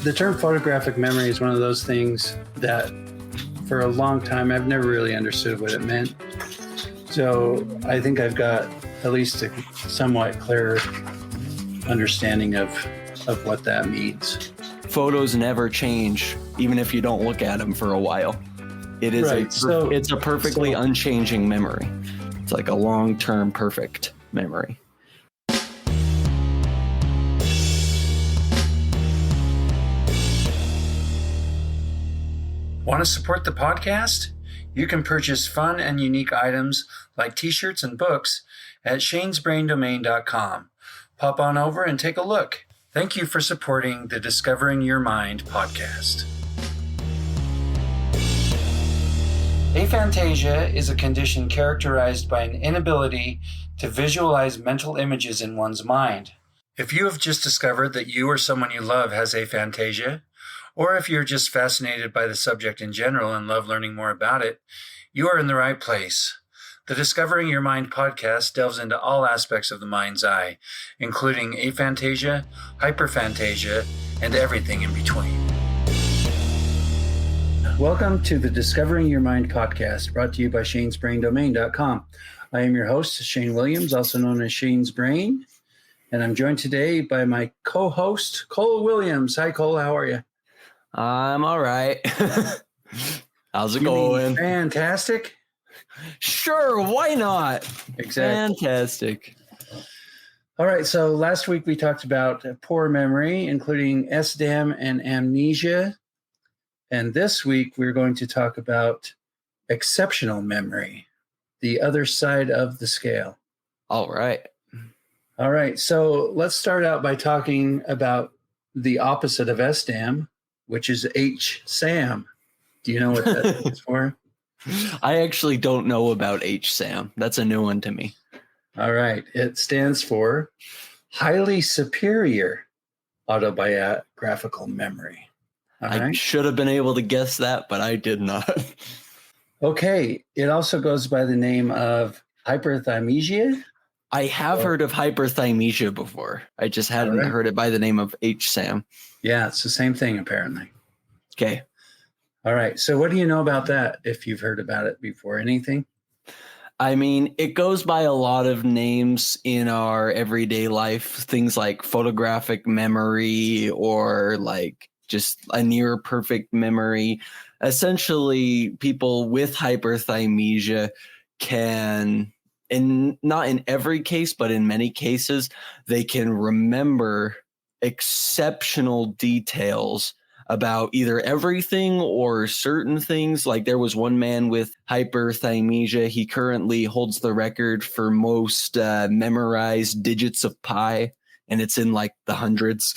The term photographic memory is one of those things that for a long time I've never really understood what it meant. So I think I've got at least a somewhat clearer understanding of what that means. Photos never change, even if you don't look at them for a while. It is it's a perfectly unchanging memory. It's like a long-term perfect memory. Want to support the podcast? You can purchase fun and unique items like t-shirts and books at shanesbraindomain.com. Pop on over and take a look. Thank you for supporting the Discovering Your Mind podcast. Aphantasia is a condition characterized by an inability to visualize mental images in one's mind. If you have just discovered that you or someone you love has aphantasia, or if you're just fascinated by the subject in general and love learning more about it, you are in the right place. The Discovering Your Mind podcast delves into all aspects of the mind's eye, including aphantasia, hyperphantasia, and everything in between. Welcome to the Discovering Your Mind podcast, brought to you by shanesbraindomain.com. I am your host, Shane Williams, also known as Shane's Brain, and I'm joined today by my co-host, Cole Williams. Hi, Cole. How are you? I'm all right. How's it going? Fantastic. Sure, why not? Exactly. Fantastic. All right, so last week we talked about poor memory, including HSAM and amnesia. And this week we're going to talk about exceptional memory, the other side of the scale. All right. All right, so let's start out by talking about the opposite of HSAM, which is HSAM. Do you know what that is for? I actually don't know about HSAM. That's a new one to me. All right. It stands for highly superior autobiographical memory. All I right. should have been able to guess that, but I did not. Okay. It also goes by the name of hyperthymesia. I have heard of hyperthymesia before. I just hadn't heard it by the name of HSAM. Yeah, it's the same thing, apparently. Okay. All right. So what do you know about that, if you've heard about it before? Anything? I mean, it goes by a lot of names in our everyday life, things like photographic memory or like just a near perfect memory. Essentially, people with hyperthymesia can, and not in every case, but in many cases, they can remember exceptional details about either everything or certain things. Like there was one man with hyperthymesia. He currently holds the record for most memorized digits of pi, and it's in like the hundreds.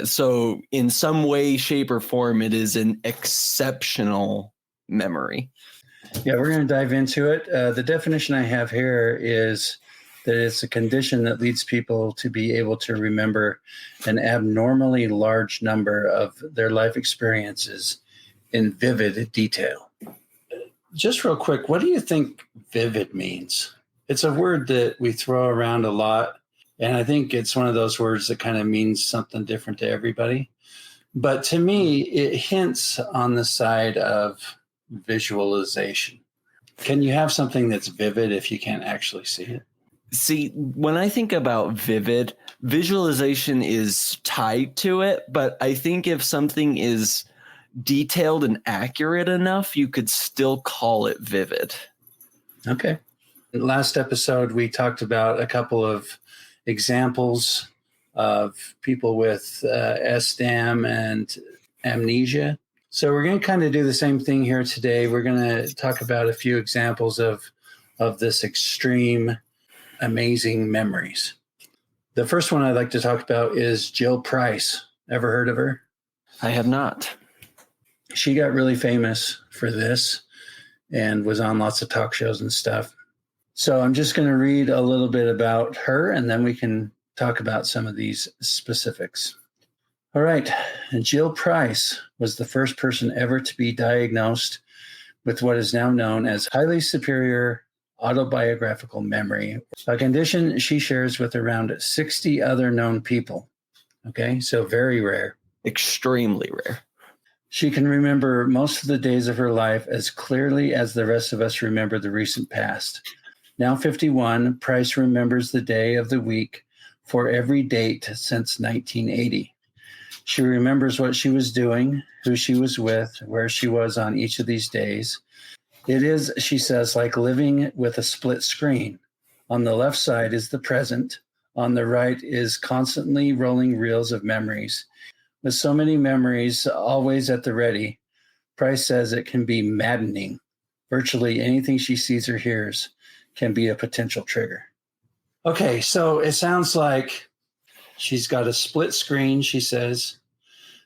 So in some way, shape, or form, it is an exceptional memory. Yeah, we're going to dive into it. The definition I have here is that it's a condition that leads people to be able to remember an abnormally large number of their life experiences in vivid detail. Just real quick, what do you think vivid means? It's a word that we throw around a lot, and I think it's one of those words that kind of means something different to everybody. But to me, it hints on the side of visualization. Can you have something that's vivid if you can't actually see it? See, when I think about vivid, visualization is tied to it, but I think if something is detailed and accurate enough, you could still call it vivid. Okay. Last episode, we talked about a couple of examples of people with HSAM and amnesia. So we're going to kind of do the same thing here today. We're going to talk about a few examples of this extreme amazing memories. The first one I'd like to talk about is Jill Price. Ever heard of her? I have not. She got really famous for this and was on lots of talk shows and stuff. So I'm just going to read a little bit about her, and then we can talk about some of these specifics. All right. Jill Price was the first person ever to be diagnosed with what is now known as highly superior autobiographical memory, a condition she shares with around 60 other known people. Okay, so very rare. Extremely rare. She can remember most of the days of her life as clearly as the rest of us remember the recent past. Now 51, Price remembers the day of the week for every date since 1980. She remembers what she was doing, who she was with, where she was on each of these days. It is, she says, like living with a split screen. On the left side is the present. On the right is constantly rolling reels of memories. With so many memories always at the ready, Price says it can be maddening. Virtually anything she sees or hears can be a potential trigger. Okay, so it sounds like she's got a split screen, she says.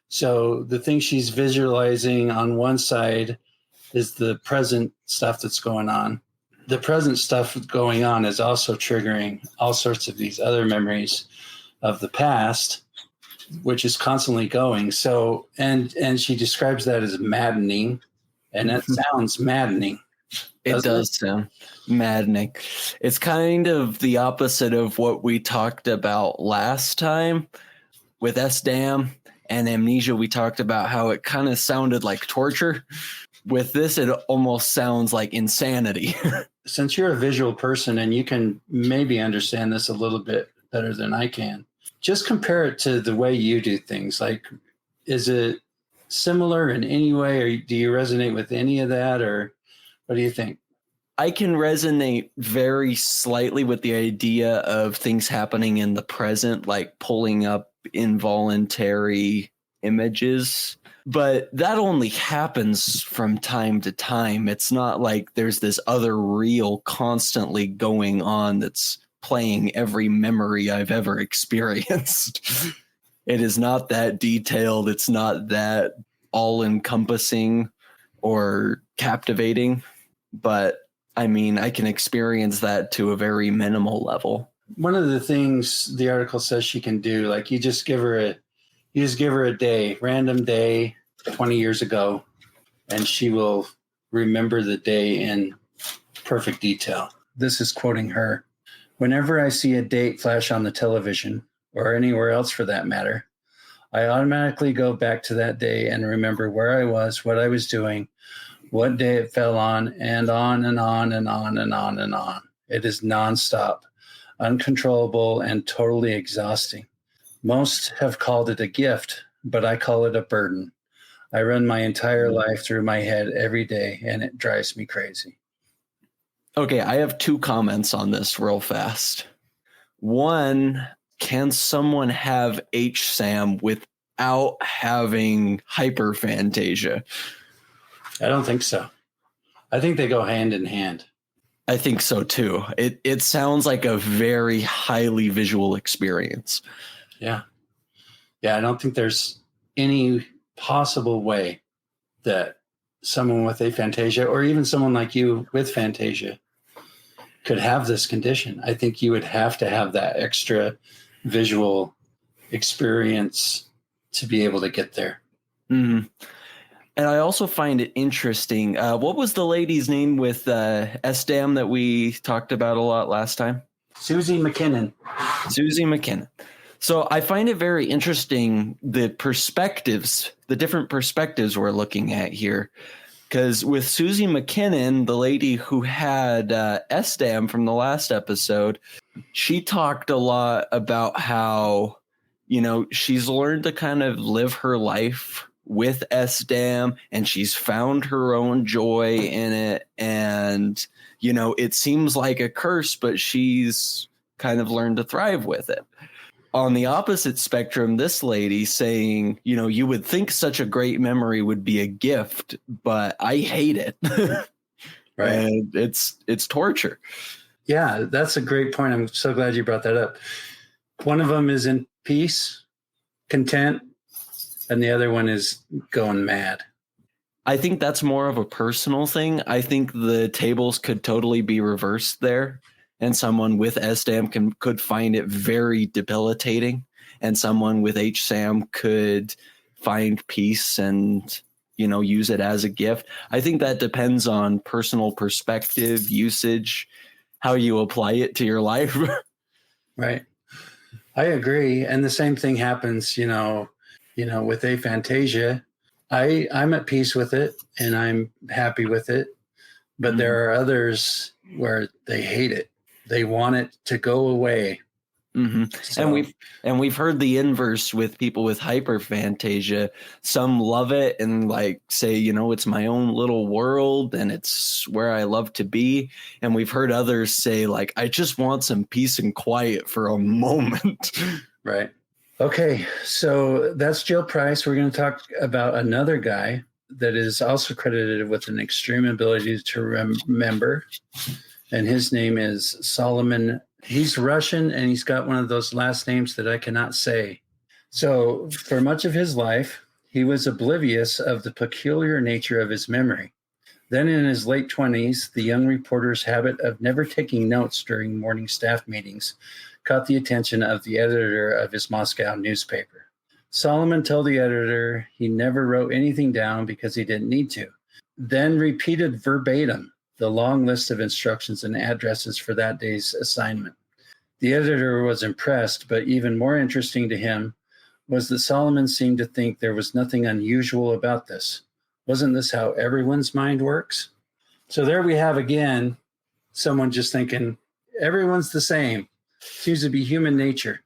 So the thing she's visualizing on one side is the present stuff that's going on. The present stuff going on is also triggering all sorts of these other memories of the past, which is constantly going. So, and she describes that as maddening, and that sounds maddening. It does sound maddening. It's kind of the opposite of what we talked about last time with SDAM and amnesia. We talked about how it kind of sounded like torture. With this, it almost sounds like insanity. Since you're a visual person and you can maybe understand this a little bit better than I can, just compare it to the way you do things. Like, is it similar in any way, or do you resonate with any of that, or what do you think? I can resonate very slightly with the idea of things happening in the present, like pulling up involuntary images. But that only happens from time to time. It's not like there's this other reel constantly going on that's playing every memory I've ever experienced. It is not that detailed. It's not that all-encompassing or captivating. But, I mean, I can experience that to a very minimal level. One of the things the article says she can do, like you just give her a day, random day, 20 years ago, and she will remember the day in perfect detail. This is quoting her. Whenever I see a date flash on the television, or anywhere else for that matter, I automatically go back to that day and remember where I was, what I was doing, what day it fell on, and on and on and on and on and on. It is nonstop, uncontrollable, and totally exhausting. Most have called it a gift, but I call it a burden. I run my entire life through my head every day, and it drives me crazy. Okay, I have 2 comments on this real fast. One, can someone have HSAM without having hyperphantasia? I don't think so. I think they go hand in hand. I think so too. It sounds like a very highly visual experience. Yeah. Yeah, I don't think there's any possible way that someone with aphantasia, or even someone like you with phantasia, could have this condition. I think you would have to have that extra visual experience to be able to get there. Mm-hmm. And I also find it interesting. What was the lady's name with SDAM that we talked about a lot last time? Susie McKinnon. Susie McKinnon. So I find it very interesting, the perspectives, the different perspectives we're looking at here. Because with Susie McKinnon, the lady who had SDAM from the last episode, she talked a lot about how, you know, she's learned to kind of live her life with SDAM, and she's found her own joy in it. And, you know, it seems like a curse, but she's kind of learned to thrive with it. On the opposite spectrum, this lady saying, you know, you would think such a great memory would be a gift, but I hate it. Right. And it's torture. Yeah, that's a great point. I'm so glad you brought that up. One of them is in peace, content, and the other one is going mad. I think that's more of a personal thing. I think the tables could totally be reversed there. And someone with SDAM could find it very debilitating. And someone with HSAM could find peace and, you know, use it as a gift. I think that depends on personal perspective, usage, how you apply it to your life. Right. I agree. And the same thing happens, you know, with aphantasia, I'm at peace with it and I'm happy with it. But there are others where they hate it. They want it to go away. Mm-hmm. So, And we've heard the inverse with people with hyperphantasia. Some love it and like say, it's my own little world and it's where I love to be. And we've heard others say like, I just want some peace and quiet for a moment. right. Okay. So that's Jill Price. We're going to talk about another guy that is also credited with an extreme ability to remember. And his name is Solomon. He's Russian, and he's got one of those last names that I cannot say. So for much of his life, he was oblivious of the peculiar nature of his memory. Then in his late 20s, the young reporter's habit of never taking notes during morning staff meetings caught the attention of the editor of his Moscow newspaper. Solomon told the editor he never wrote anything down because he didn't need to, then repeated verbatim the long list of instructions and addresses for that day's assignment. The editor was impressed, but even more interesting to him was that Solomon seemed to think there was nothing unusual about this. Wasn't this how everyone's mind works? So there we have again, someone just thinking everyone's the same. Seems to be human nature.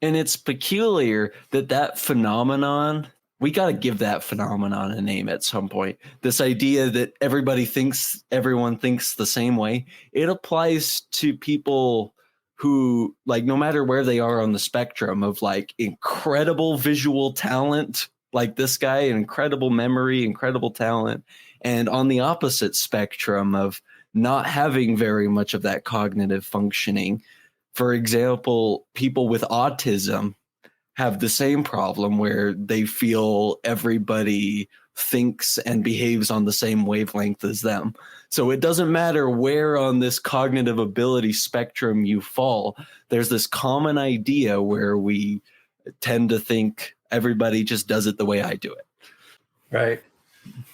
And it's peculiar that phenomenon, we got to give that phenomenon a name at some point. This idea that everyone thinks the same way, it applies to people who, like, no matter where they are on the spectrum of like incredible visual talent, like this guy, incredible memory, incredible talent, and on the opposite spectrum of not having very much of that cognitive functioning. For example, people with autism have the same problem where they feel everybody thinks and behaves on the same wavelength as them. So it doesn't matter where on this cognitive ability spectrum you fall. There's this common idea where we tend to think everybody just does it the way I do it. Right.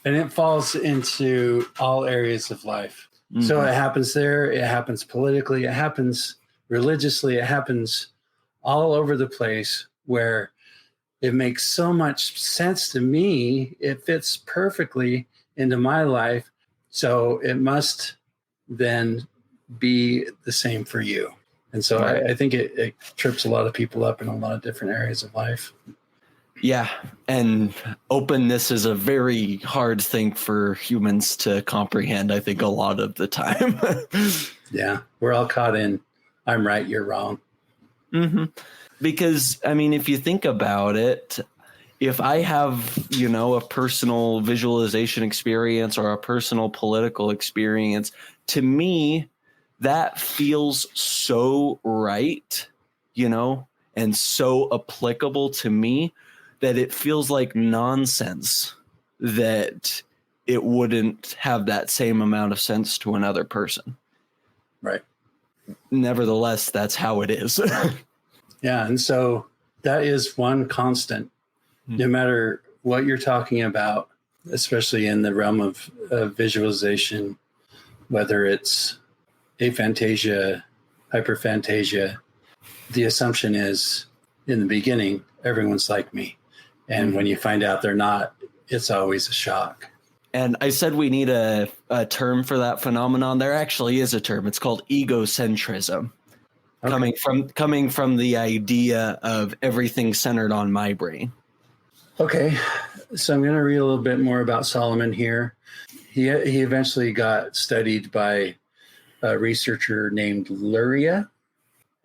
And it falls into all areas of life. Mm-hmm. So it happens there. It happens politically. It happens religiously. It happens all over the place where it makes so much sense to me. It fits perfectly into my life. So it must then be the same for you. And so right. I think it trips a lot of people up in a lot of different areas of life. Yeah. And openness is a very hard thing for humans to comprehend, I think, a lot of the time. Yeah. We're all caught in, I'm right, you're wrong. Mm-hmm. Because, I mean, if you think about it, if I have, a personal visualization experience or a personal political experience, to me, that feels so right, and so applicable to me that it feels like nonsense that it wouldn't have that same amount of sense to another person. Right. Nevertheless, that's how it is. Yeah, and so that is one constant, no matter what you're talking about, especially in the realm of visualization, whether it's aphantasia, hyperphantasia, the assumption is in the beginning, everyone's like me. And when you find out they're not, it's always a shock. And I said we need a term for that phenomenon. There actually is a term. It's called egocentrism. Okay. Coming from the idea of everything centered on my brain. Okay, so I'm going to read a little bit more about Solomon here. He eventually got studied by a researcher named Luria.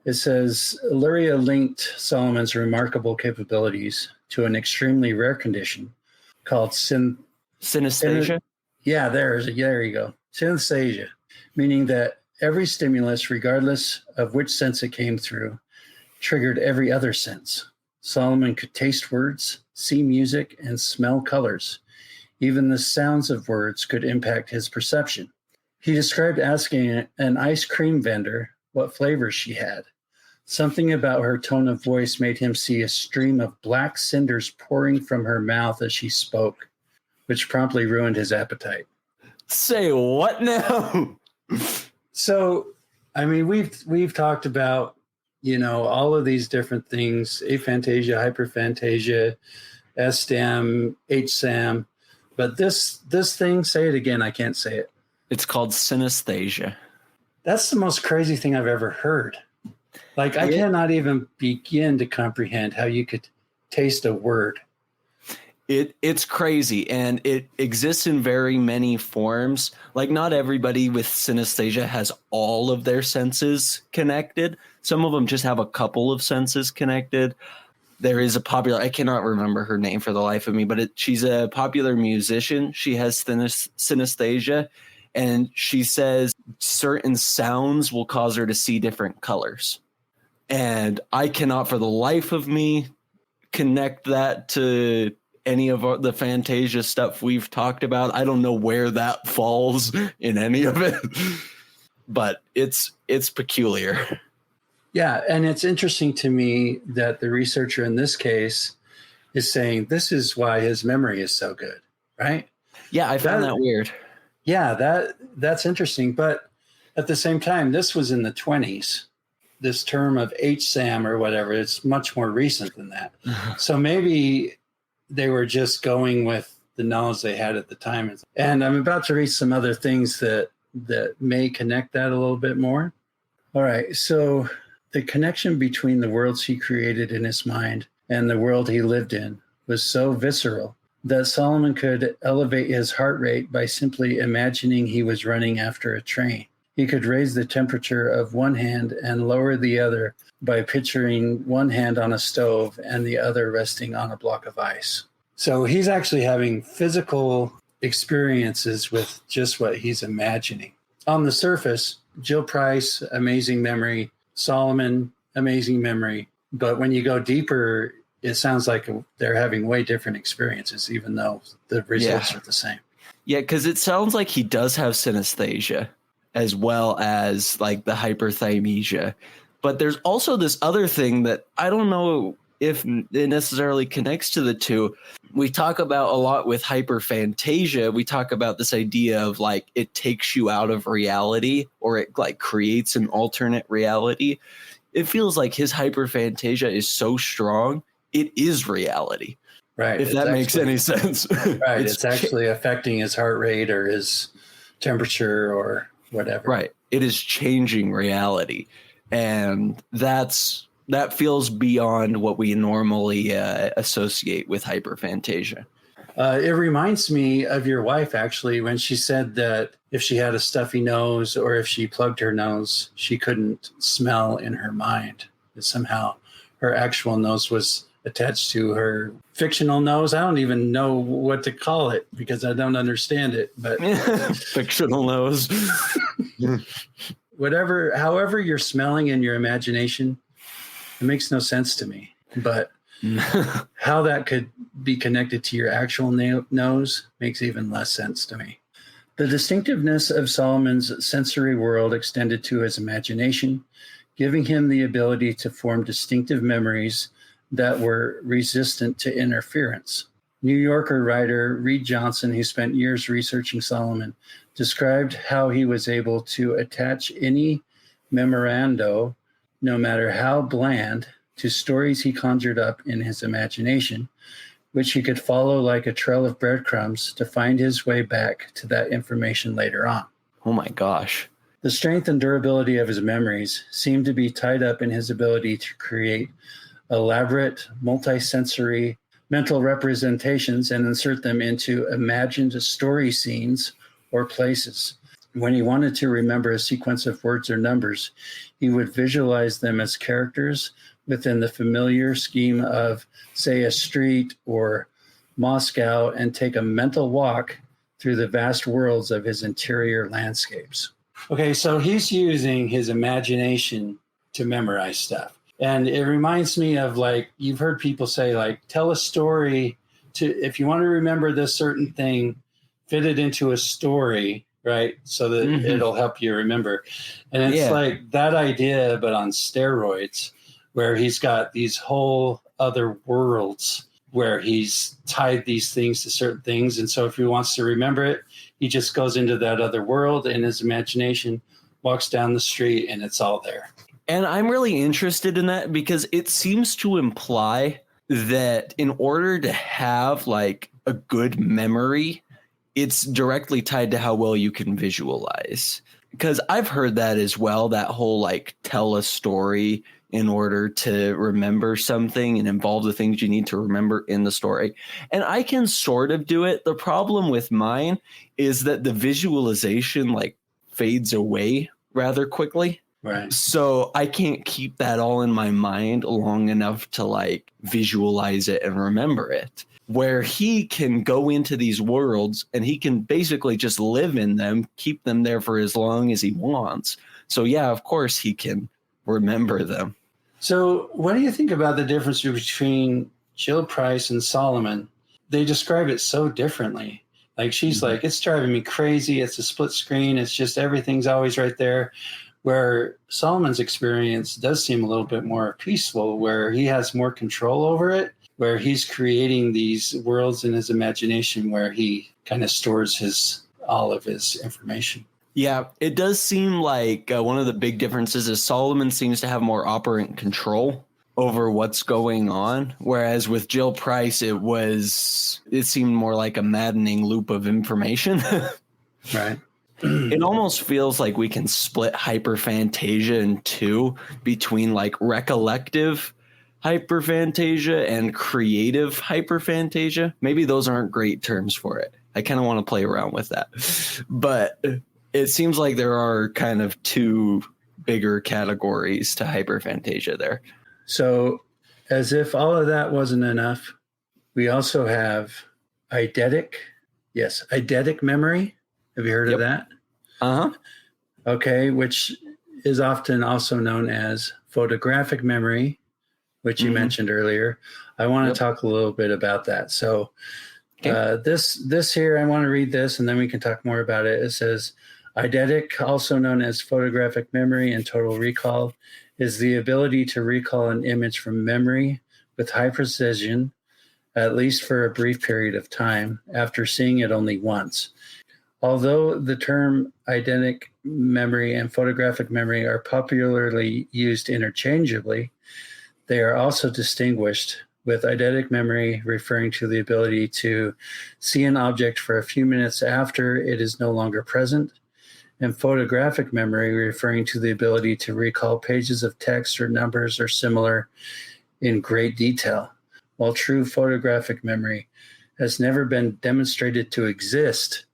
It says Luria linked Solomon's remarkable capabilities to an extremely rare condition called synesthesia. Yeah, there you go. Synesthesia, meaning that every stimulus, regardless of which sense it came through, triggered every other sense. Solomon could taste words, see music, and smell colors. Even the sounds of words could impact his perception. He described asking an ice cream vendor what flavor she had. Something about her tone of voice made him see a stream of black cinders pouring from her mouth as she spoke, which promptly ruined his appetite. Say what now? So, I mean, we've talked about, all of these different things, aphantasia, hyperphantasia, SDAM, HSAM. But this thing, say it again, I can't say it. It's called synesthesia. That's the most crazy thing I've ever heard. Like, I cannot even begin to comprehend how you could taste a word. It's crazy, and it exists in very many forms. Like, not everybody with synesthesia has all of their senses connected. Some of them just have a couple of senses connected. There is a popular, I cannot remember her name for the life of me, but she's a popular musician. She has synesthesia, and she says certain sounds will cause her to see different colors. And I cannot for the life of me connect that to any of the Aphantasia stuff we've talked about. I don't know where that falls in any of it, but it's peculiar. Yeah, and it's interesting to me that the researcher in this case is saying this is why his memory is so good, right? Yeah, I found that weird. Yeah, that's interesting. But at the same time, this was in the 20s. This term of HSAM or whatever, it's much more recent than that. So maybe they were just going with the knowledge they had at the time. And I'm about to read some other things that may connect that a little bit more. All right, so the connection between the worlds he created in his mind and the world he lived in was so visceral that Solomon could elevate his heart rate by simply imagining he was running after a train. He could raise the temperature of one hand and lower the other by picturing one hand on a stove and the other resting on a block of ice. So he's actually having physical experiences with just what he's imagining. On the surface, Jill Price, amazing memory. Solomon, amazing memory. But when you go deeper, it sounds like they're having way different experiences, even though the results are the same. Yeah, because it sounds like he does have synesthesia as well as like the hyperthymesia. But there's also this other thing that I don't know if it necessarily connects to the two. We talk about a lot with hyperphantasia. We talk about this idea of like it takes you out of reality, or it like creates an alternate reality. It feels like his hyperphantasia is so strong, it is reality. Right. If that makes any sense. Right. It's actually affecting his heart rate or his temperature or whatever. Right. It is changing reality. And that feels beyond what we normally associate with hyperphantasia. It reminds me of your wife, actually, when she said that if she had a stuffy nose or if she plugged her nose, she couldn't smell in her mind. That somehow her actual nose was attached to her fictional nose. I don't even know what to call it because I don't understand it. But fictional nose. However you're smelling in your imagination, it makes no sense to me. But how that could be connected to your actual nose makes even less sense to me. The distinctiveness of Solomon's sensory world extended to his imagination, giving him the ability to form distinctive memories that were resistant to interference. New Yorker writer Reed Johnson, who spent years researching Solomon, described how he was able to attach any memorando, no matter how bland, to stories he conjured up in his imagination, which he could follow like a trail of breadcrumbs to find his way back to that information later on. Oh my gosh. The strength and durability of his memories seemed to be tied up in his ability to create elaborate, multisensory mental representations and insert them into imagined story scenes or places. When he wanted to remember a sequence of words or numbers, he would visualize them as characters within the familiar scheme of, say, a street or Moscow, and take a mental walk through the vast worlds of his interior landscapes. Okay, so he's using his imagination to memorize stuff. And it reminds me of, like, you've heard people say, like, tell a story if you want to remember this certain thing, fit it into a story, right? So that it'll help you remember. And it's like that idea, but on steroids, where he's got these whole other worlds where he's tied these things to certain things. And so if he wants to remember it, he just goes into that other world in his imagination, walks down the street, and it's all there. And I'm really interested in that because it seems to imply that in order to have like a good memory, it's directly tied to how well you can visualize. Because I've heard that as well, that whole like tell a story in order to remember something and involve the things you need to remember in the story. And I can sort of do it. The problem with mine is that the visualization like fades away rather quickly. Right. So I can't keep that all in my mind long enough to like visualize it and remember it. Where he can go into these worlds and he can basically just live in them, keep them there for as long as he wants. So yeah, of course he can remember them. So what do you think about the difference between Jill Price and Solomon? They describe it so differently. Like she's like, it's driving me crazy. It's a split screen. It's just everything's always right there. Where Solomon's experience does seem a little bit more peaceful, where he has more control over it, where he's creating these worlds in his imagination where he kind of stores all of his information. Yeah, it does seem like one of the big differences is Solomon seems to have more operant control over what's going on, whereas with Jill Price, it seemed more like a maddening loop of information. Right. It almost feels like we can split hyperphantasia in two between like recollective hyperphantasia and creative hyperphantasia. Maybe those aren't great terms for it. I kind of want to play around with that. But it seems like there are kind of two bigger categories to hyperphantasia there. So as if all of that wasn't enough, we also have eidetic memory. Have you heard of that? Uh-huh. Okay, which is often also known as photographic memory, which you mentioned earlier. I want to talk a little bit about that. So this here, I want to read this and then we can talk more about it. It says, eidetic, also known as photographic memory and total recall, is the ability to recall an image from memory with high precision, at least for a brief period of time, after seeing it only once. Although the term eidetic memory and photographic memory are popularly used interchangeably, they are also distinguished, with eidetic memory referring to the ability to see an object for a few minutes after it is no longer present, and photographic memory referring to the ability to recall pages of text or numbers or similar in great detail. While true photographic memory has never been demonstrated to exist,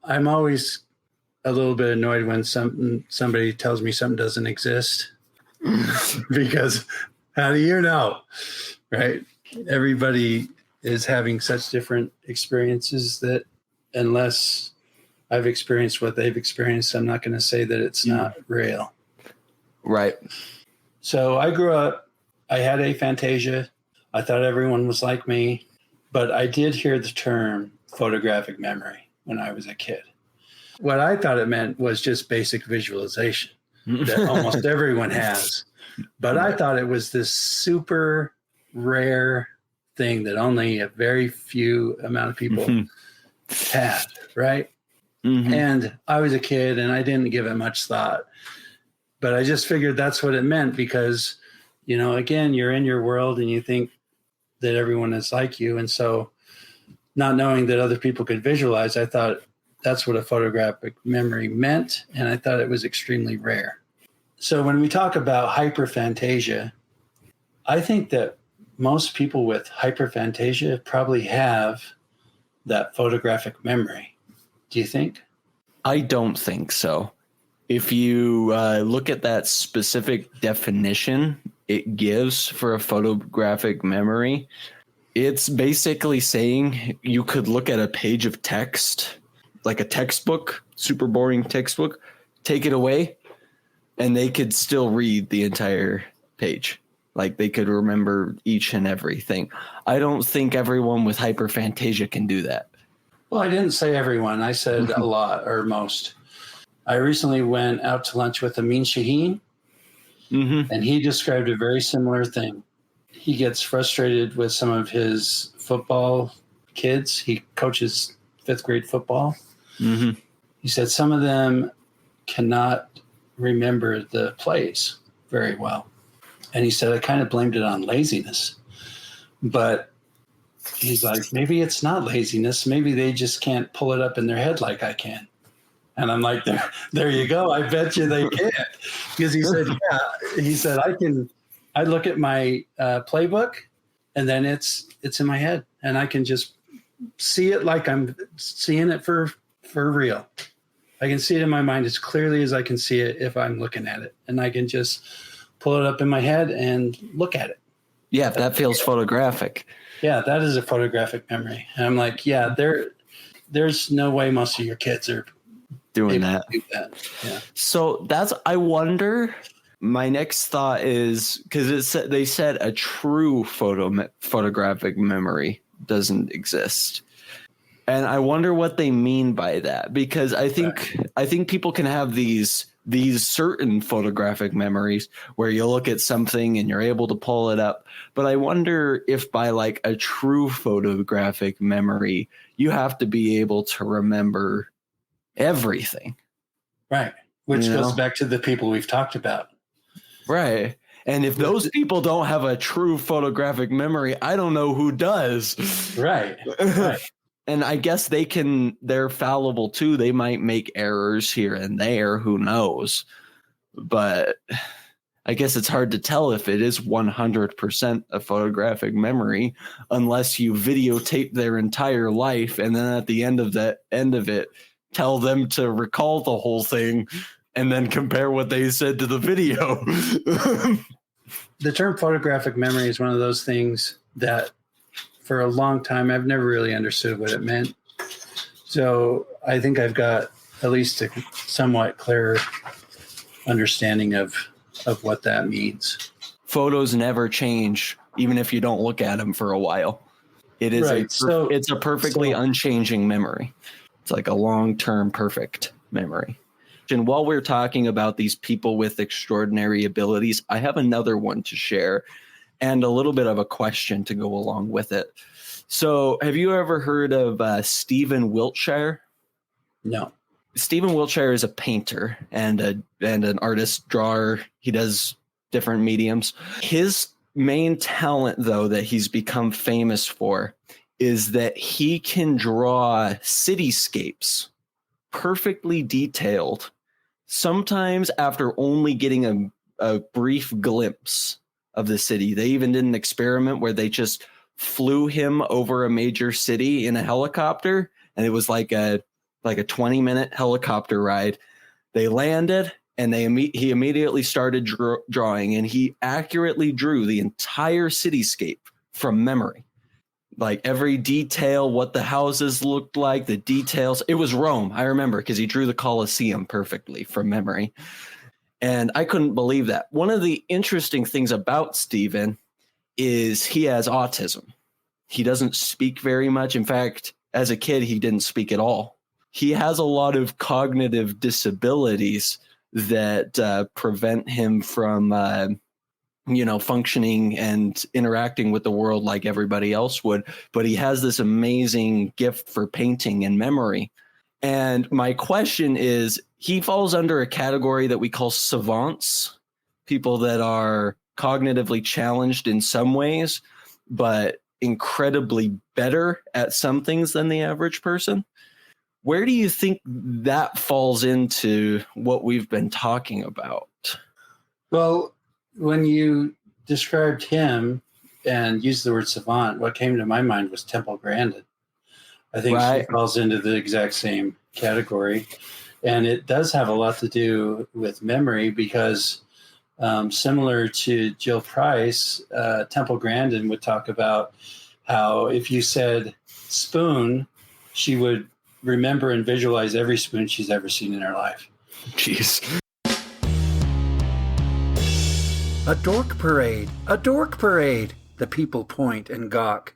I'm always a little bit annoyed when somebody tells me something doesn't exist because how do you know, right? Everybody is having such different experiences that unless I've experienced what they've experienced, I'm not going to say that it's not real. Right. So I grew up, I had aphantasia. I thought everyone was like me, but I did hear the term photographic memory when I was a kid. What I thought it meant was just basic visualization that almost everyone has. But I thought it was this super rare thing that only a very few amount of people had, right? And I was a kid and I didn't give it much thought. But I just figured that's what it meant because, you know, again, you're in your world and you think that everyone is like you. And so not knowing that other people could visualize, I thought that's what a photographic memory meant. And I thought it was extremely rare. So when we talk about hyperphantasia, I think that most people with hyperphantasia probably have that photographic memory. Do you think? I don't think so. If you look at that specific definition it gives for a photographic memory, it's basically saying you could look at a page of text, like a textbook, super boring textbook, take it away, and they could still read the entire page. Like they could remember each and everything. I don't think everyone with hyperphantasia can do that. Well, I didn't say everyone. I said a lot or most. I recently went out to lunch with Amin Shaheen, and he described a very similar thing. He gets frustrated with some of his football kids. He coaches 5th grade football. He said some of them cannot remember the plays very well. And he said, I kind of blamed it on laziness. But he's like, maybe it's not laziness. Maybe they just can't pull it up in their head like I can. And I'm like, there you go. I bet you they can't. Because he said, I look at my playbook and then it's in my head and I can just see it like I'm seeing it for real. I can see it in my mind as clearly as I can see it if I'm looking at it. And I can just pull it up in my head and look at it. Yeah, that feels photographic. Yeah, that is a photographic memory. And I'm like, yeah, there's no way most of your kids are doing that. Do that. Yeah. So I wonder, my next thought is, because they said a true photographic memory doesn't exist. And I wonder what they mean by that, because I think people can have these certain photographic memories where you look at something and you're able to pull it up. But I wonder if by like a true photographic memory, you have to be able to remember everything. Right. Which goes back to the people we've talked about. Right. And if those people don't have a true photographic memory, I don't know who does. Right. And I guess they're fallible too. They might make errors here and there. Who knows? But I guess it's hard to tell if it is 100% a photographic memory unless you videotape their entire life. And then at the end of it, tell them to recall the whole thing and then compare what they said to the video. The term photographic memory is one of those things that for a long time, I've never really understood what it meant. So I think I've got at least a somewhat clear understanding of what that means. Photos never change, even if you don't look at them for a while. It is it's a perfectly unchanging memory. It's like a long-term perfect memory. And while we're talking about these people with extraordinary abilities, I have another one to share and a little bit of a question to go along with it. So have you ever heard of Stephen Wiltshire? No. Stephen Wiltshire is a painter and an artist, drawer. He does different mediums. His main talent, though, that he's become famous for is that he can draw cityscapes perfectly detailed, sometimes after only getting a brief glimpse of the city. They even did an experiment where they just flew him over a major city in a helicopter, and it was like a 20-minute helicopter ride. They landed, and he immediately started drawing, and he accurately drew the entire cityscape from memory. Like every detail, what the houses looked like, the details. It was Rome, I remember, because he drew the Colosseum perfectly from memory. And I couldn't believe that. One of the interesting things about Stephen is he has autism. He doesn't speak very much. In fact, as a kid, he didn't speak at all. He has a lot of cognitive disabilities that prevent him from functioning and interacting with the world like everybody else would. But he has this amazing gift for painting and memory. And my question is, he falls under a category that we call savants, people that are cognitively challenged in some ways, but incredibly better at some things than the average person. Where do you think that falls into what we've been talking about? Well, when you described him and used the word savant, what came to my mind was Temple Grandin. I think she falls into the exact same category. And it does have a lot to do with memory because similar to Jill Price, Temple Grandin would talk about how if you said spoon, she would remember and visualize every spoon she's ever seen in her life. Jeez. A dork parade, a dork parade. The people point and gawk.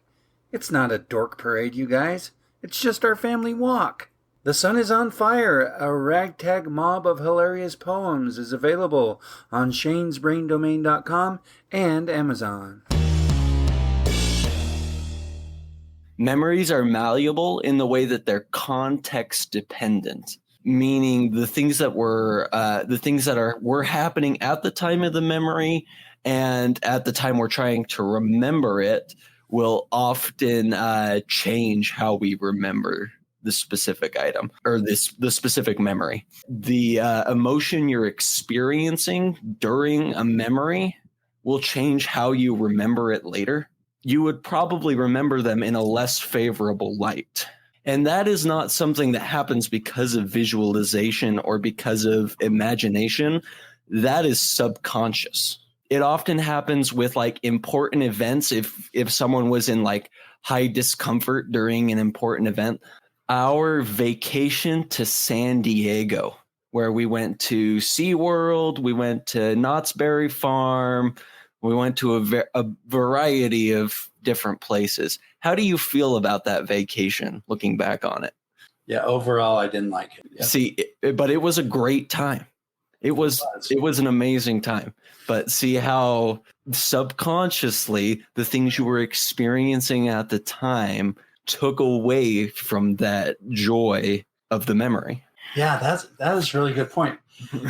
It's not a dork parade, you guys. It's just our family walk. The Sun is on Fire, a ragtag mob of hilarious poems, is available on shanesbraindomain.com and Amazon. Memories are malleable in the way that they're context dependent, meaning the things that were happening at the time of the memory and at the time we're trying to remember it will often change how we remember the specific item or the specific memory. The emotion you're experiencing during a memory will change how you remember it later. You would probably remember them in a less favorable light. And that is not something that happens because of visualization or because of imagination. That is subconscious. It often happens with like important events. If someone was in like high discomfort during an important event, our vacation to San Diego, where we went to SeaWorld, we went to Knott's Berry Farm, we went to a variety of different places. How do you feel about that vacation, looking back on it? Yeah, overall, I didn't like it. Yep. See, but it was a great time. It was an amazing time. But see how subconsciously the things you were experiencing at the time took away from that joy of the memory. Yeah, that is a really good point.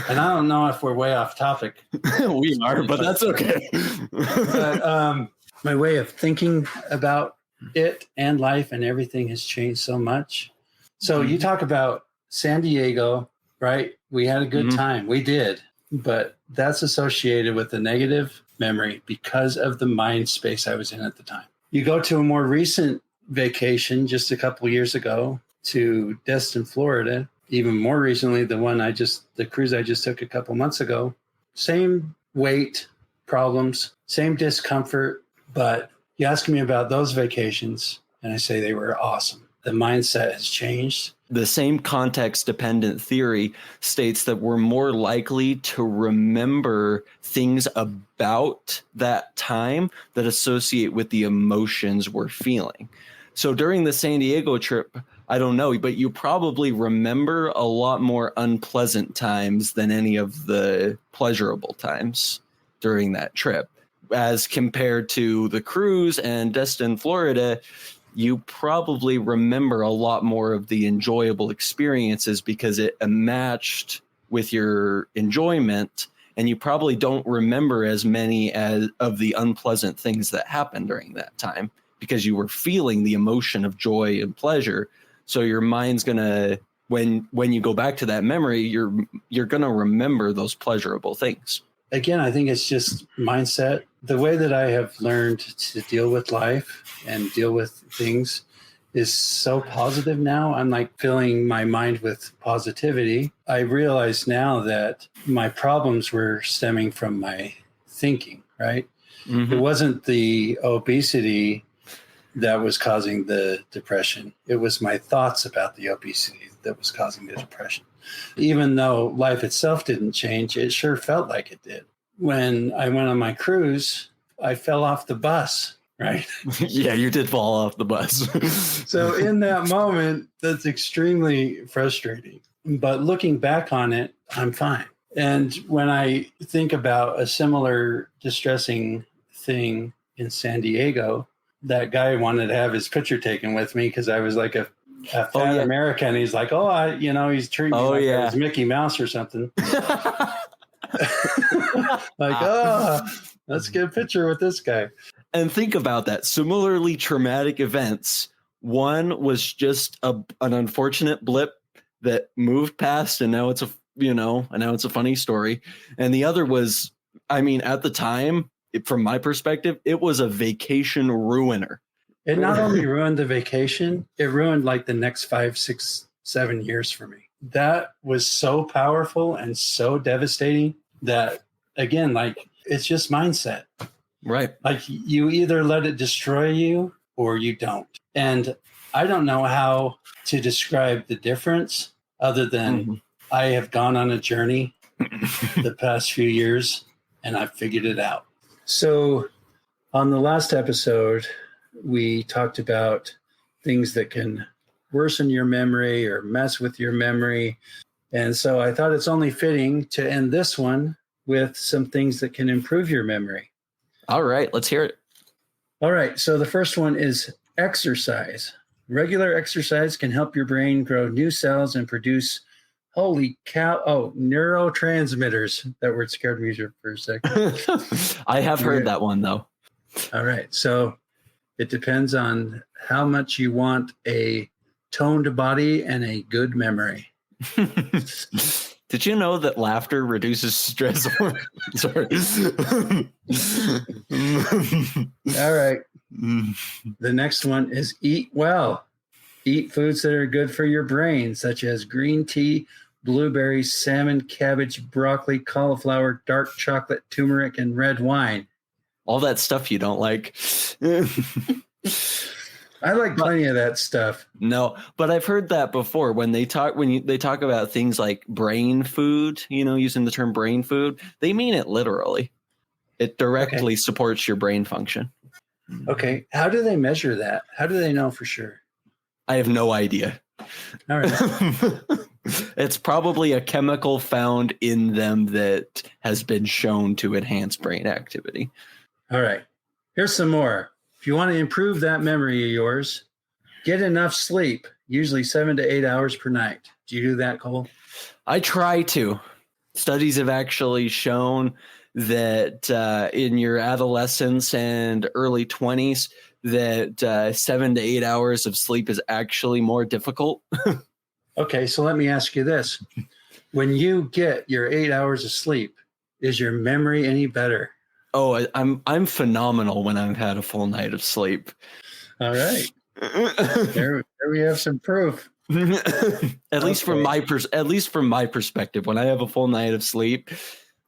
And I don't know if we're way off topic. We are, but that's okay. But, my way of thinking about it and life and everything has changed so much. So you talk about San Diego, right? We had a good time. We did. But that's associated with a negative memory because of the mind space I was in at the time. You go to a more recent vacation just a couple of years ago to Destin, Florida. Even more recently, the cruise I just took a couple months ago. Same weight problems, same discomfort. But you ask me about those vacations, and I say they were awesome. The mindset has changed. The same context-dependent theory states that we're more likely to remember things about that time that associate with the emotions we're feeling. So during the San Diego trip, I don't know, but you probably remember a lot more unpleasant times than any of the pleasurable times during that trip. As compared to the cruise and Destin, Florida, you probably remember a lot more of the enjoyable experiences because it matched with your enjoyment, and you probably don't remember as many of the unpleasant things that happened during that time because you were feeling the emotion of joy and pleasure. So your mind's gonna, when you go back to that memory, you're gonna remember those pleasurable things. Again, I think it's just mindset. The way that I have learned to deal with life and deal with things is so positive now. I'm like filling my mind with positivity. I realize now that my problems were stemming from my thinking, right? It wasn't the obesity that was causing the depression. It was my thoughts about the obesity that was causing the depression. Even though life itself didn't change, it sure felt like it did. When I went on my cruise, I fell off the bus, right? Yeah, you did fall off the bus. So in that moment, that's extremely frustrating. But looking back on it, I'm fine. And when I think about a similar distressing thing in San Diego, that guy wanted to have his picture taken with me because I was like a fat American. He's like, he's treating me like I was Mickey Mouse or something. Let's get a picture with this guy. And think about that. Similarly traumatic events. One was just an unfortunate blip that moved past, and now it's a funny story. And the other was, at the time, from my perspective, it was a vacation ruiner. It not only ruined the vacation, it ruined like the next 5, 6, 7 years for me. That was so powerful and so devastating that, again, like, it's just mindset. Right. Like, you either let it destroy you or you don't. And I don't know how to describe the difference other than I have gone on a journey the past few years and I've figured it out. So on the last episode, we talked about things that can worsen your memory or mess with your memory. And so I thought it's only fitting to end this one with some things that can improve your memory. All right, let's hear it. All right, so the first one is exercise. Regular exercise can help your brain grow new cells and produce, neurotransmitters. That word scared me for a second. I have heard that one, though. All right, so It depends on how much you want a toned body and a good memory. Did you know that laughter reduces stress? Sorry. All right. The next one is eat well. Eat foods that are good for your brain, such as green tea, blueberries, salmon, cabbage, broccoli, cauliflower, dark chocolate, turmeric, and red wine. All that stuff you don't like. I like plenty of that stuff. No, but I've heard that before when they talk about things like brain food, using the term brain food, they mean it literally. It directly supports your brain function. Okay. How do they measure that? How do they know for sure? I have no idea. All right. It's probably a chemical found in them that has been shown to enhance brain activity. All right. Here's some more. If you want to improve that memory of yours, get enough sleep, usually 7 to 8 hours per night. Do you do that, Cole? I try to. Studies have actually shown that in your adolescence and early 20s, that 7 to 8 hours of sleep is actually more difficult. Okay, so let me ask you this. When you get your 8 hours of sleep, is your memory any better? Oh, I'm phenomenal when I've had a full night of sleep. All right. There we have some proof. At least from my perspective, when I have a full night of sleep,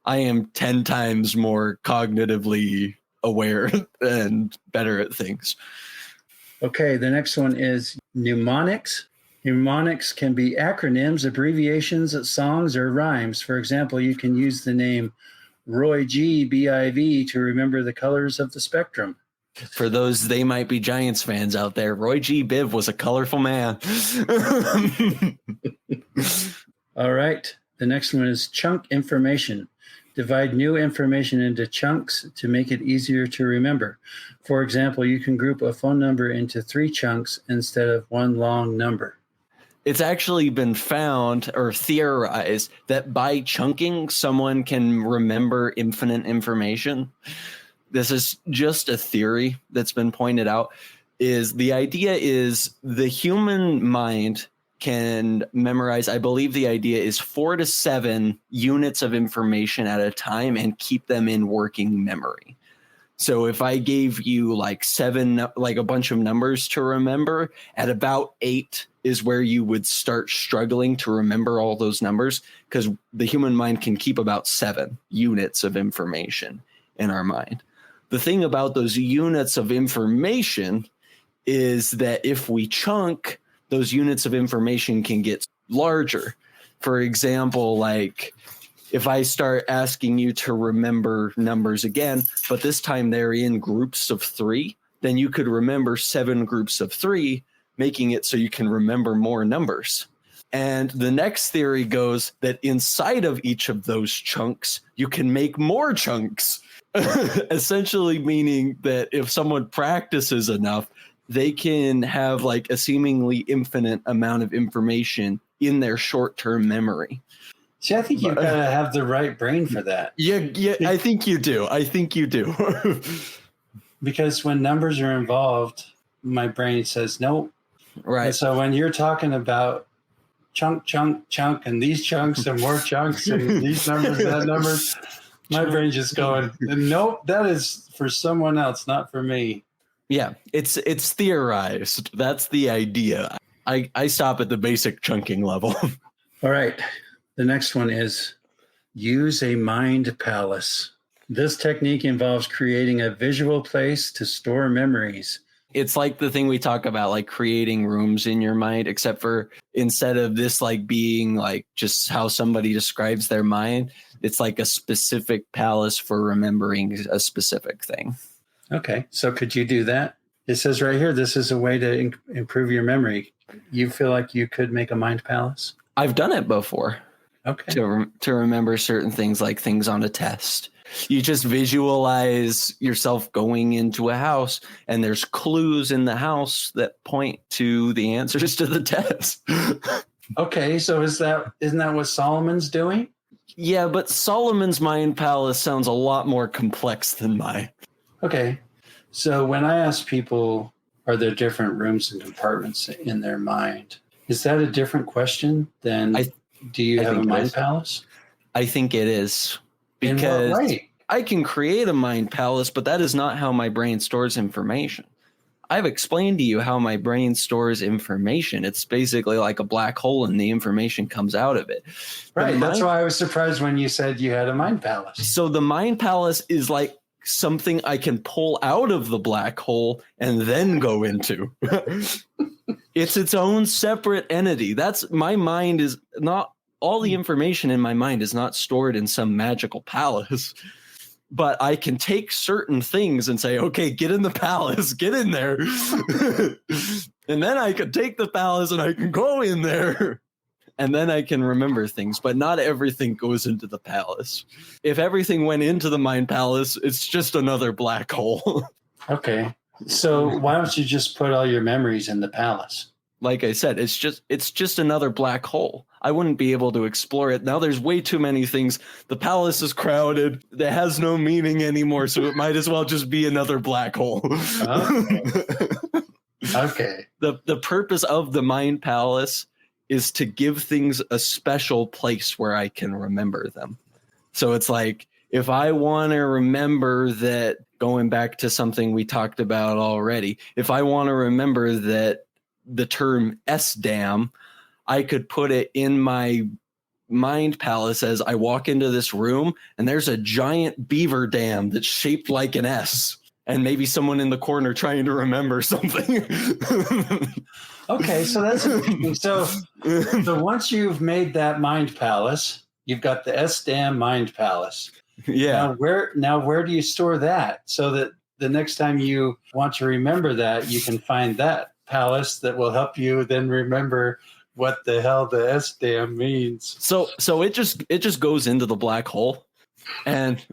I am 10 times more cognitively aware and better at things. Okay, the next one is mnemonics. Mnemonics can be acronyms, abbreviations, songs, or rhymes. For example, you can use the name Roy G. BIV to remember the colors of the spectrum. For those They Might Be Giants fans out there, Roy G. Biv was a colorful man. All right. The next one is chunk information. Divide new information into chunks to make it easier to remember. For example, you can group a phone number into 3 chunks instead of one long number. It's actually been found or theorized that by chunking, someone can remember infinite information. This is just a theory that's been pointed out. The idea is the human mind can memorize, I believe the idea is 4 to 7 units of information at a time and keep them in working memory. So if I gave you like a bunch of numbers to remember, at about 8 is where you would start struggling to remember all those numbers, because the human mind can keep about 7 units of information in our mind. The thing about those units of information is that if we chunk, those units of information can get larger. For example, like if I start asking you to remember numbers again, but this time they're in groups of 3, then you could remember 7 groups of 3, making it so you can remember more numbers. And the next theory goes that inside of each of those chunks, you can make more chunks, essentially meaning that if someone practices enough, they can have like a seemingly infinite amount of information in their short-term memory. See, I think you've got to have the right brain for that. Yeah, I think you do. Because when numbers are involved, my brain says no. Right. And so when you're talking about chunk, and these chunks and more chunks and these numbers, that numbers, my brain's just going, nope, that is for someone else, not for me. Yeah, it's theorized. That's the idea. I stop at the basic chunking level. All right. The next one is use a mind palace. This technique involves creating a visual place to store memories. It's like the thing we talk about, like creating rooms in your mind, except for instead of this like being like just how somebody describes their mind, it's like a specific palace for remembering a specific thing. Okay. So could you do that? It says right here, this is a way to improve your memory. You feel like you could make a mind palace? I've done it before. Okay. To remember certain things, like things on a test. You just visualize yourself going into a house and there's clues in the house that point to the answers to the test. Okay, so isn't that what Solomon's doing? Yeah, but Solomon's mind palace sounds a lot more complex than mine. Okay. So when I ask people, are there different rooms and compartments in their mind? Is that a different question than do you have a mind palace? I think it is. In what way? I can create a mind palace, but that is not how my brain stores information. I've explained to you how my brain stores information. It's basically like a black hole and the information comes out of it. Right. That's why I was surprised when you said you had a mind palace. So the mind palace is like something I can pull out of the black hole and then go into. It's its own separate entity. My mind is not, all the information in my mind is not stored in some magical palace. But I can take certain things and say, okay, get in the palace, get in there. And then I can take the palace and I can go in there. And then I can remember things, but not everything goes into the palace. If everything went into the mind palace, it's just another black hole. Okay. So why don't you just put all your memories in the palace? Like I said, it's just another black hole. I wouldn't be able to explore it. Now there's way too many things. The palace is crowded. It has no meaning anymore, so it might as well just be another black hole. Okay. The purpose of the mind palace is to give things a special place where I can remember them. So it's like, if I want to remember that, going back to something we talked about already, if I want to remember that the term SDAM, I could put it in my mind palace as I walk into this room and there's a giant beaver dam that's shaped like an S, and maybe someone in the corner trying to remember something. Okay, so that's interesting. So once you've made that mind palace, you've got the SDAM mind palace. Yeah. Now where do you store that so that the next time you want to remember that, you can find that palace that will help you then remember what the hell the SDAM means. So it just goes into the black hole, and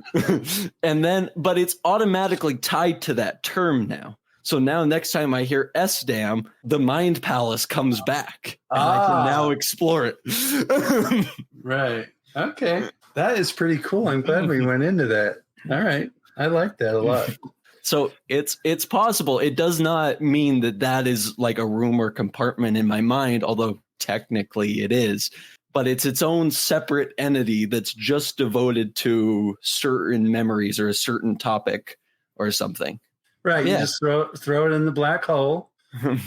then, but it's automatically tied to that term now. So now next time I hear SDAM, the mind palace comes back, and I can now explore it. Right. Okay. That is pretty cool. I'm glad we went into that. All right. I like that a lot. So it's possible. It does not mean that is like a room or compartment in my mind, although technically it is. But it's its own separate entity that's just devoted to certain memories or a certain topic or something. Right. Yeah. You just throw it in the black hole,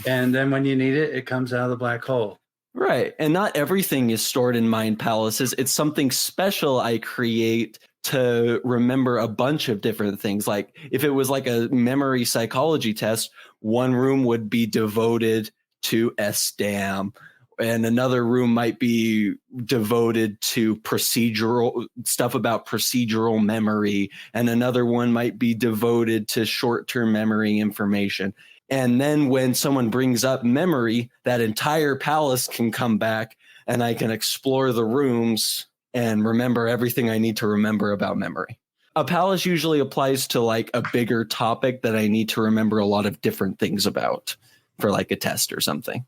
and then when you need it, it comes out of the black hole. Right. And not everything is stored in mind palaces. It's something special I create to remember a bunch of different things. Like if it was like a memory psychology test, one room would be devoted to SDAM, and another room might be devoted to procedural stuff about procedural memory, and another one might be devoted to short-term memory information. And then when someone brings up memory, that entire palace can come back and I can explore the rooms and remember everything I need to remember about memory. A palace usually applies to like a bigger topic that I need to remember a lot of different things about for like a test or something.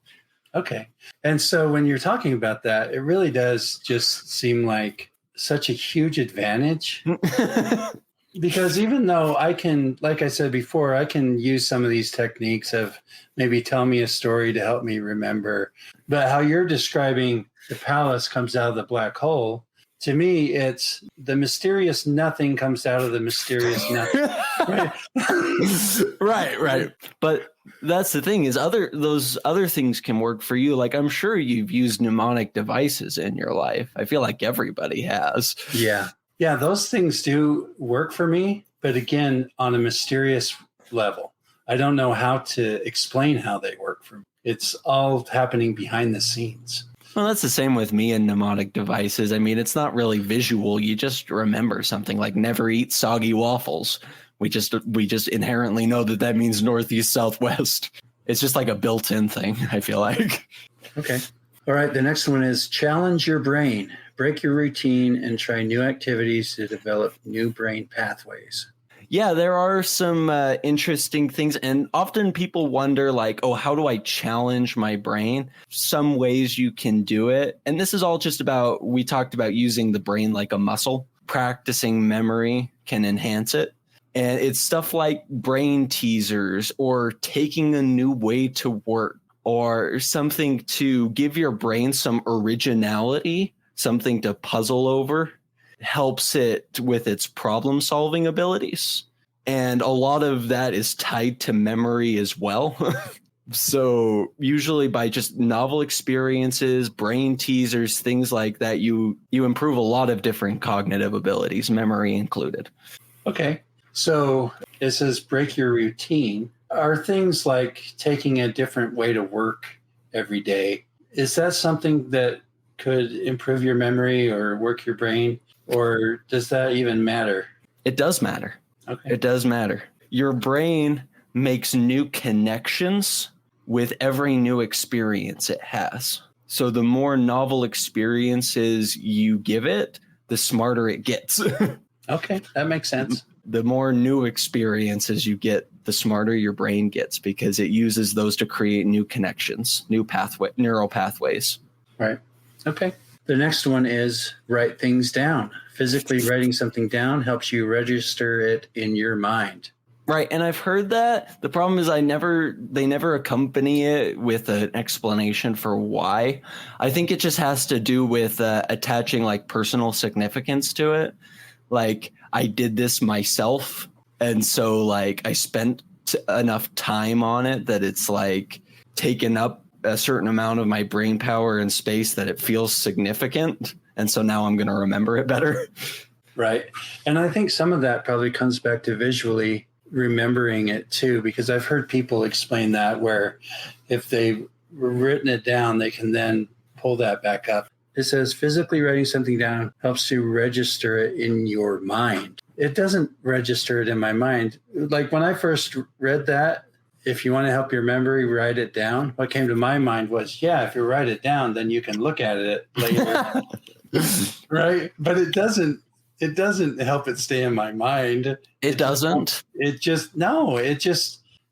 Okay. And so when you're talking about that, it really does just seem like such a huge advantage. Because even though I can, like I said before, I can use some of these techniques of maybe tell me a story to help me remember. But how you're describing the palace comes out of the black hole, to me, it's the mysterious nothing comes out of the mysterious nothing. Right. But that's the thing is those other things can work for you. Like I'm sure you've used mnemonic devices in your life. I feel like everybody has. Yeah, those things do work for me, but again, on a mysterious level. I don't know how to explain how they work for me. It's all happening behind the scenes. Well, that's the same with me and mnemonic devices. I mean, it's not really visual. You just remember something like never eat soggy waffles. We just inherently know that means northeast, southwest. It's just like a built-in thing, I feel like. Okay. All right. The next one is challenge your brain. Break your routine and try new activities to develop new brain pathways. Yeah, there are some interesting things. And often people wonder like, oh, how do I challenge my brain? Some ways you can do it. And this is all just about, we talked about using the brain like a muscle. Practicing memory can enhance it. And it's stuff like brain teasers or taking a new way to work or something to give your brain some originality, something to puzzle over, helps it with its problem solving abilities. And a lot of that is tied to memory as well. So usually by just novel experiences, brain teasers, things like that, you improve a lot of different cognitive abilities, memory included. Okay. So it says break your routine. Are things like taking a different way to work every day, is that something that could improve your memory or work your brain? Or does that even matter? It does matter. Okay. It does matter. Your brain makes new connections with every new experience it has. So the more novel experiences you give it, the smarter it gets. Okay, that makes sense. The more new experiences you get, the smarter your brain gets because it uses those to create new connections, neural pathways. Right. Okay. The next one is write things down. Physically writing something down helps you register it in your mind. Right. And I've heard that. The problem is they never accompany it with an explanation for why. I think it just has to do with attaching like personal significance to it. Like I did this myself. And so like I spent enough time on it that it's like taken up a certain amount of my brain power and space that it feels significant. And so now I'm going to remember it better. Right. And I think some of that probably comes back to visually remembering it too, because I've heard people explain that where if they've written it down, they can then pull that back up. It says physically writing something down helps you register it in your mind. It doesn't register it in my mind. Like when I first read that, if you want to help your memory, write it down. What came to my mind was, yeah, if you write it down, then you can look at it later. Right. But it doesn't help it stay in my mind. It doesn't.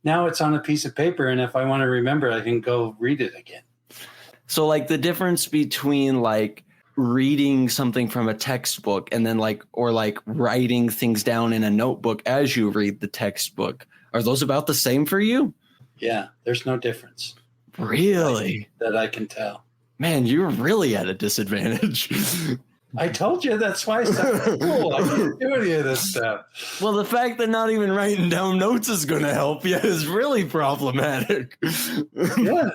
Now it's on a piece of paper. And if I want to remember, I can go read it again. So like the difference between like reading something from a textbook and then like writing things down in a notebook as you read the textbook, are those about the same for you? Yeah, there's no difference. Really? That I can tell. Man, you're really at a disadvantage. I told you that's why I stopped school. I can't do any of this stuff. Well, the fact that not even writing down notes is going to help you is really problematic. Yeah.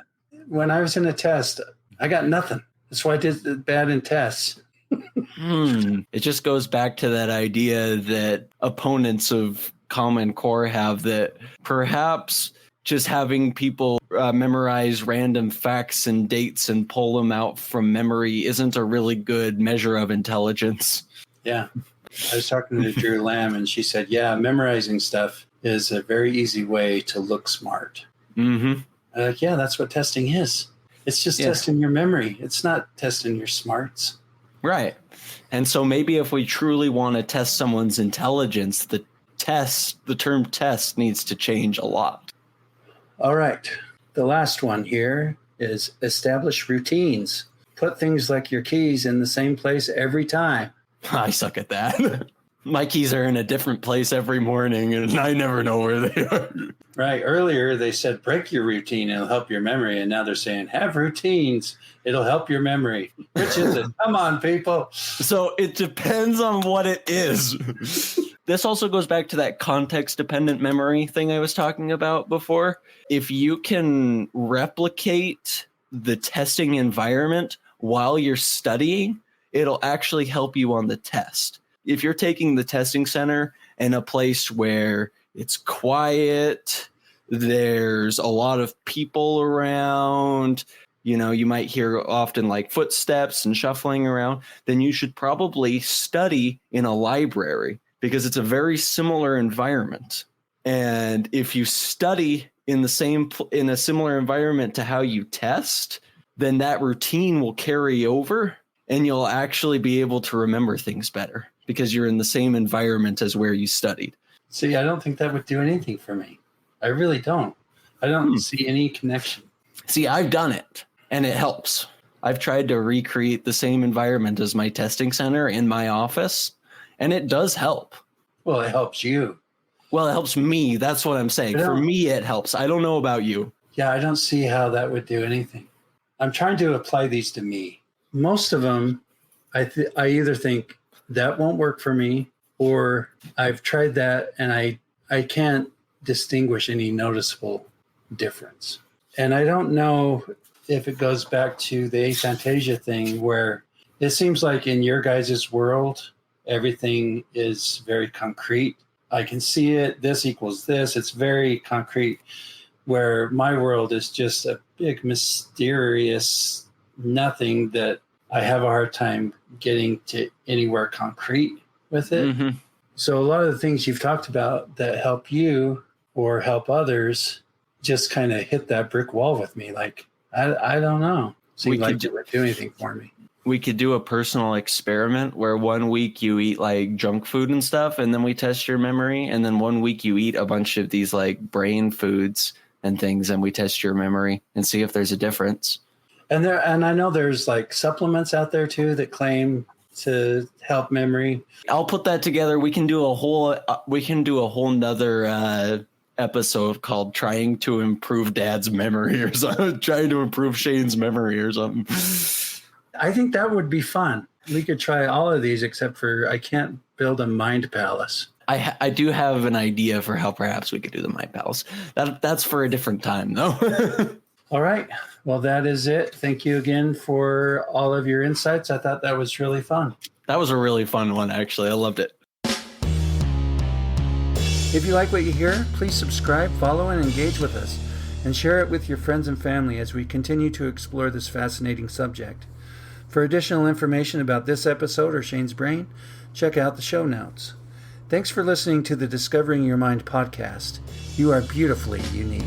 When I was in a test, I got nothing. That's why I did bad in tests. It just goes back to that idea that opponents of Common Core have, that perhaps just having people memorize random facts and dates and pull them out from memory isn't a really good measure of intelligence. Yeah. I was talking to Drew Lamb and she said, yeah, memorizing stuff is a very easy way to look smart. Mm-hmm. Like, yeah, that's what testing is. It's just testing your memory. It's not testing your smarts. Right. And so maybe if we truly want to test someone's intelligence, the term test needs to change a lot. All right. The last one here is establish routines. Put things like your keys in the same place every time. I suck at that. My keys are in a different place every morning, and I never know where they are. Right. Earlier, they said break your routine. It'll help your memory. And now they're saying have routines. It'll help your memory. Which is it? Come on, people. So it depends on what it is. This also goes back to that context-dependent memory thing I was talking about before. If you can replicate the testing environment while you're studying, it'll actually help you on the test. If you're taking the testing center in a place where it's quiet, there's a lot of people around, you might hear often like footsteps and shuffling around, then you should probably study in a library because it's a very similar environment. And if you study in a similar environment to how you test, then that routine will carry over and you'll actually be able to remember things better because you're in the same environment as where you studied. See, I don't think that would do anything for me. I really don't. I don't see any connection. See, I've done it and it helps. I've tried to recreate the same environment as my testing center in my office, and it does help. Well, it helps you. Well, it helps me. That's what I'm saying. For me, it helps. I don't know about you. Yeah, I don't see how that would do anything. I'm trying to apply these to me. Most of them, I either think that won't work for me, or I've tried that and I can't distinguish any noticeable difference. And I don't know if it goes back to the aphantasia thing, where it seems like in your guys' world, everything is very concrete. I can see it. This equals this. It's very concrete, where my world is just a big mysterious nothing that I have a hard time getting to anywhere concrete with it. Mm-hmm. So a lot of the things you've talked about that help you or help others just kind of hit that brick wall with me. Like, I don't know. Seems like it would do anything for me. We could do a personal experiment where 1 week you eat like junk food and stuff, and then we test your memory. And then 1 week you eat a bunch of these like brain foods and things, and we test your memory and see if there's a difference. And I know there's like supplements out there too that claim to help memory. I'll put that together. We can do a whole nother episode called "Trying to Improve Dad's Memory" or something. Trying to improve Shane's memory or something. I think that would be fun. We could try all of these, except for I can't build a mind palace. I do have an idea for how perhaps we could do the mind palace. That's for a different time, though. All right. Well, that is it. Thank you again for all of your insights. I thought that was really fun. That was a really fun one, actually. I loved it. If you like what you hear, please subscribe, follow, and engage with us, and share it with your friends and family as we continue to explore this fascinating subject. For additional information about this episode or Shane's Brain, check out the show notes. Thanks for listening to the Discovering Your Mind podcast. You are beautifully unique.